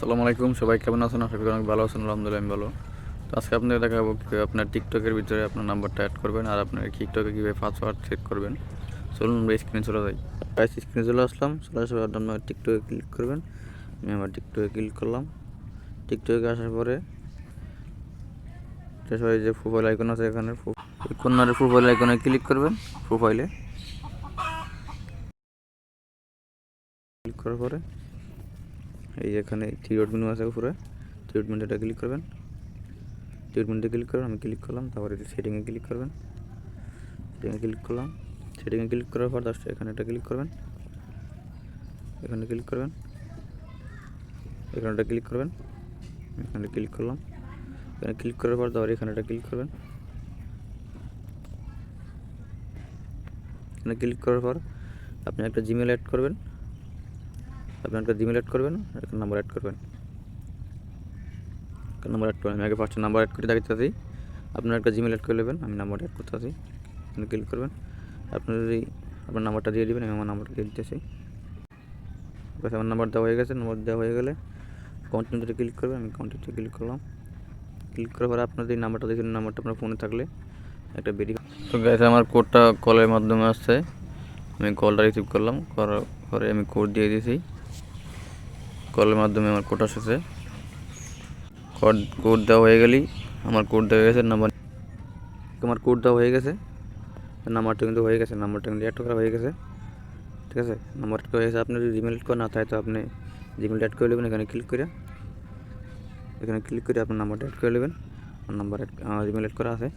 আসসালামু আলাইকুম, সবাই কেমন আছেন? আশা করি অনেক ভালো আছেন। আলহামদুলিল্লাহ আমি ভালো। তো আজকে আপনাদের দেখাবো কীভাবে আপনার টিকটকের ভিতরে আপনার নাম্বারটা অ্যাড করবেন আর আপনার টিকটকে কীভাবে পাসওয়ার্ড সেট করবেন। চলুন আমরা স্ক্রিনে চলে যাই। গাইস, স্ক্রিনে চলে আসলাম। চলে আসার পর আপনার টিকটকে ক্লিক করবেন। আমি আমার টিকটকে ক্লিক করলাম। টিকটকে আসার পরে সবাই যে প্রোফাইল আইকন আছে এখানে কর্নারে প্রোফাইল আইকনে ক্লিক করবেন। প্রোফাইলে ক্লিক করার পরে এই এখানে থ্রি ডট মেনু আছে উপরে, থ্রি ডট মেনুটা ক্লিক করবেন। ট্রিটমেন্টে ক্লিক করবেন, আমি ক্লিক করলাম। তারপরে সেটিংয়ে ক্লিক করবেন। সেটিংয়ে ক্লিক করলাম। সেটিংয়ে ক্লিক করার পর জাস্ট এখানে একটা ক্লিক করবেন। এখানে ক্লিক করবেন। এখানেটা ক্লিক করবেন। এখানে ক্লিক করলাম। এখানে ক্লিক করার পর তারপরে এখানেটা ক্লিক করবেন। এখানে ক্লিক করার পর আপনি একটা জিমেল অ্যাড করবেন। আপনি একটা জিমেল অ্যাড করবেন, একটা নাম্বার অ্যাড করবেন। নাম্বার অ্যাড করেন। আমি আগে ফার্স্টে নাম্বার অ্যাড করে দেখাচ্ছি। আপনার একটা জিমেল অ্যাড করে নেবেন। আমি নাম্বার অ্যাড করতে আছি। এখানে ক্লিক করবেন। আপনার যদি আপনার নাম্বারটা দিয়ে দেবেন, আমি আমার নাম্বারটা দিয়ে দিতেছি। বাস আমার নাম্বার দেওয়া হয়ে গেছে। নাম্বার দেওয়া হয়ে গেলে কন্টিনিউতে ক্লিক করবেন। আমি কন্টিনিউতে ক্লিক করলাম। ক্লিক করার পরে আপনার যে নাম্বারটা দিয়েছেন, নাম্বারটা আপনার ফোনে থাকলে একটা বেরিয়ে। তো গাইস, আমার কোডটা কলের মাধ্যমে আসছে। আমি কলটা রিসিভ করলাম। করার পরে আমি কোড দিয়ে দিয়েছি। কলের মাধ্যমে আমার কোড এসেছে। কোড দেওয়া হয়ে গেলেই আমার কোড দেওয়া হয়ে গেছে। আমার কোড দেওয়া হয়ে গেছে। নাম্বারটা কিন্তু হয়ে গেছে। নাম্বারটা কিন্তু অ্যাড করা হয়ে গেছে। ঠিক আছে, নাম্বার অ্যাড হয়ে গেছে। আপনি যদি জিমেল অ্যাড করা না থাকে তো আপনি জিমেল অ্যাড করে নেবেন। এখানে ক্লিক করে আপনার নাম্বারটা অ্যাড করে নেবেন। নাম্বার জিমেল অ্যাড করা আছে।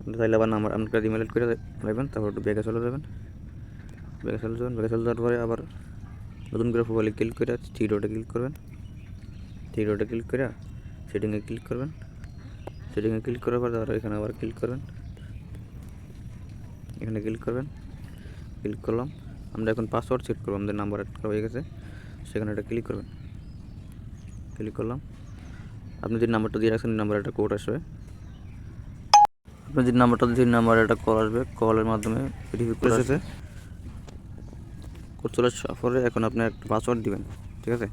আপনি চাইলে আবার নাম্বার আপনার জিমেল অ্যাড করে নেবেন। তারপর একটু ব্যাগে চলে যাবেন। ব্যাগে চলে যাওয়ার পরে আবার নতুন করে প্রোফাইলে ক্লিক করে থ্রি ডটে ক্লিক করবেন। থ্রি ডটে ক্লিক করে সেটিংয়ে ক্লিক করবেন। সেটিংয়ে ক্লিক করার পর তারপর এখানে আবার ক্লিক করবেন। এখানে ক্লিক করবেন। ক্লিক করলাম। আমরা এখন পাসওয়ার্ড সেট করবো। আমাদের নাম্বার অ্যাড করা হয়ে গেছে। সেখানে একটা ক্লিক করবেন। ক্লিক করলাম। আপনি যে নাম্বারটা দিয়ে রাখছেন নাম্বারে একটা কোড আসবে। আপনি যে নাম্বারটা দিয়েছেন নাম্বারে একটা কল আসবে। কলের মাধ্যমে রিসিভ করে এসেছে। কোড চলে আসার পরে এখন আপনি একটা পাসওয়ার্ড দিবেন। ঠিক আছে,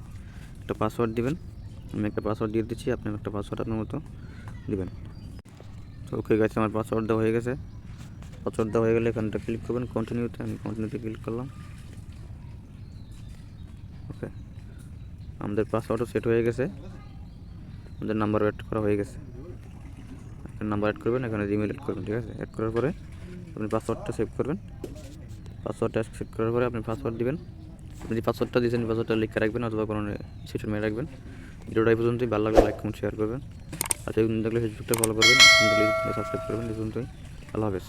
একটা পাসওয়ার্ড দিবেন। আমি একটা পাসওয়ার্ড দিয়ে দিচ্ছি। আপনি একটা পাসওয়ার্ড আপনার মতো দিবেন। তো ওকে গেছে, আমার পাসওয়ার্ড দেওয়া হয়ে গেছে। পাসওয়ার্ড দেওয়া হয়ে গেলে এখানটা ক্লিক করবেন কন্টিনিউতে। আমি কন্টিনিউতে ক্লিক করলাম। ওকে, আমাদের পাসওয়ার্ডও সেট হয়ে গেছে। আমাদের নাম্বার অ্যাড করা হয়ে গেছে। নাম্বার অ্যাড করবেন, এখানে জিমেল অ্যাড করবেন। ঠিক আছে, অ্যাড করার পরে আপনি পাসওয়ার্ডটা সেভ করবেন। পাসওয়ার্ডটা সেভ করার পরে আপনি পাসওয়ার্ড দিবেন। আপনি যে পাসওয়ার্ডটা দিয়েছেন পাসওয়ার্ডটা লিখে রাখবেন অথবা কোনো সিস্টেম মেরে রাখবেন। ভিডিওটা এই পর্যন্তই। ভালো লাগলে লাইক কমেন্ট শেয়ার করবেন। আর সেই দেখলে ফেসবুকটা ফলো করবেন, সাবস্ক্রাইব করবেন। এই পর্যন্তই। আল্লাহ হাফেজ।